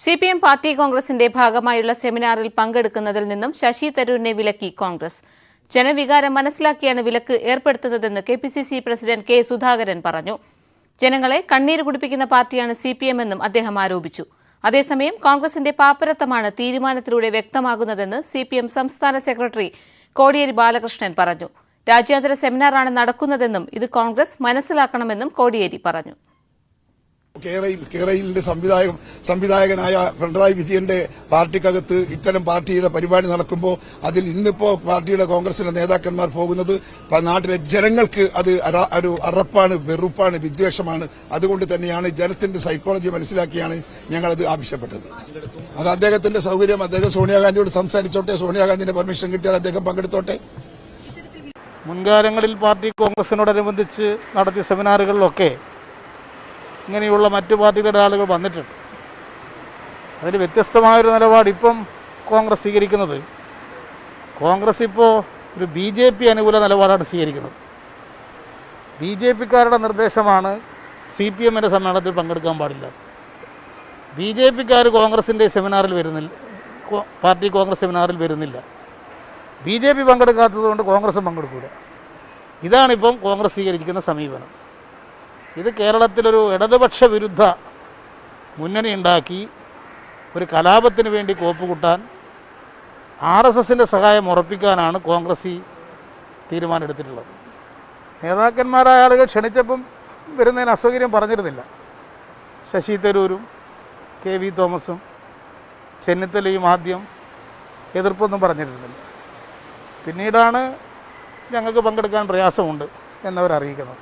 CPM party കോൺഗ്രസിന്റെ ഭാഗമായുള്ള സെമിനാറിൽ പങ്കെടുക്കുന്നതിൽ നിന്നും ശശി തരൂരിനെ വിലക്കി കോൺഗ്രസ്. ജനവികാരം മനസ്സിലാക്കിയാണ് വിലക്ക് ഏർപ്പെടുത്തുന്നതെന്ന് KPCC പ്രസിഡന്റ് K. സുധാകരൻ പറഞ്ഞു. ജനങ്ങളെ കണ്ണീര് കുടിപ്പിക്കുന്ന പാർട്ടിയാണ് CPM എന്നും അദ്ദേഹം ആരോപിച്ചു. അതേസമയം കോൺഗ്രസിന്റെ പാപ്പരത്തമാണ് തീരുമാനത്തിലൂടെ വ്യക്തമാകുന്നതെന്ന് CPM സംസ്ഥാന സെക്രട്ടറി കോടിയേരി ബാലകൃഷ്ണൻ പറഞ്ഞു. രാജ്യാന്തര സെമിനാറാണ് നടക്കുന്നതെന്നും ഇത് കോൺഗ്രസ് മനസ്സിലാക്കണമെന്നും കോടിയേരി പറഞ്ഞു. കേരളയിലെ സംവിധായകനായ പിണറായി വിജയന്റെ പാർട്ടിക്കകത്ത് ഇത്തരം പാർട്ടിയുടെ പരിപാടി നടക്കുമ്പോൾ അതിൽ ഇന്നിപ്പോ പാർട്ടിയുടെ കോൺഗ്രസിന്റെ നേതാക്കന്മാർ പോകുന്നത് നാട്ടിലെ ജനങ്ങൾക്ക് അത് ഒരു അറപ്പാണ്, വെറുപ്പാണ്, വിദ്വേഷമാണ്. അതുകൊണ്ട് തന്നെയാണ് ജനത്തിന്റെ സൈക്കോളജി മനസ്സിലാക്കിയാണ് ഞങ്ങളത് ആവശ്യപ്പെട്ടത്. അത് അദ്ദേഹത്തിന്റെ സൗകര്യം. അദ്ദേഹം സോണിയാഗാന്ധിയോട് സംസാരിച്ചോട്ടെ, സോണിയാഗാന്ധിന്റെ പെർമിഷൻ കിട്ടിയാൽ അദ്ദേഹം പങ്കെടുത്തോട്ടെ. മുൻകാലങ്ങളിൽ പാർട്ടി കോൺഗ്രസിനോടനുബന്ധിച്ച് നടത്തിയ സെമിനാറുകളിലൊക്കെ ഇങ്ങനെയുള്ള മറ്റു പാർട്ടികളുടെ ആളുകൾ വന്നിട്ടുണ്ട്. അതിന് വ്യത്യസ്തമായൊരു നിലപാട് ഇപ്പം കോൺഗ്രസ് സ്വീകരിക്കുന്നത്. കോൺഗ്രസ് ഇപ്പോൾ ഒരു BJP അനുകൂല നിലപാടാണ് സ്വീകരിക്കുന്നത്. BJPക്കാരുടെ നിർദ്ദേശമാണ് CPMന്റെ സമ്മേളനത്തിൽ പങ്കെടുക്കാൻ പാടില്ല. BJPക്കാർ കോൺഗ്രസിൻ്റെ സെമിനാറിൽ വരുന്നില്ല, പാർട്ടി കോൺഗ്രസ് സെമിനാറിൽ വരുന്നില്ല. BJP പങ്കെടുക്കാത്തതുകൊണ്ട് കോൺഗ്രസും പങ്കെടുക്കില്ല. ഇതാണിപ്പം കോൺഗ്രസ് സ്വീകരിക്കുന്ന സമീപനം. ഇത് കേരളത്തിലൊരു ഇടതുപക്ഷ വിരുദ്ധ മുന്നണി ഉണ്ടാക്കി ഒരു കലാപത്തിന് വേണ്ടി കോപ്പുകൂട്ടാൻ RSSന്റെ സഹായം ഉറപ്പിക്കാനാണ് കോൺഗ്രസ് ഈ തീരുമാനമെടുത്തിട്ടുള്ളത്. നേതാക്കന്മാരായ ആളുകൾ ക്ഷണിച്ചപ്പം വരുന്നതിന് അസൗകര്യം പറഞ്ഞിരുന്നില്ല. ശശി തരൂരും KV തോമസും ചെന്നിത്തലയും ആദ്യം എതിർപ്പൊന്നും പറഞ്ഞിരുന്നില്ല. പിന്നീടാണ് ഞങ്ങൾക്ക് പങ്കെടുക്കാൻ പ്രയാസമുണ്ട് എന്നവർ അറിയിക്കുന്നത്.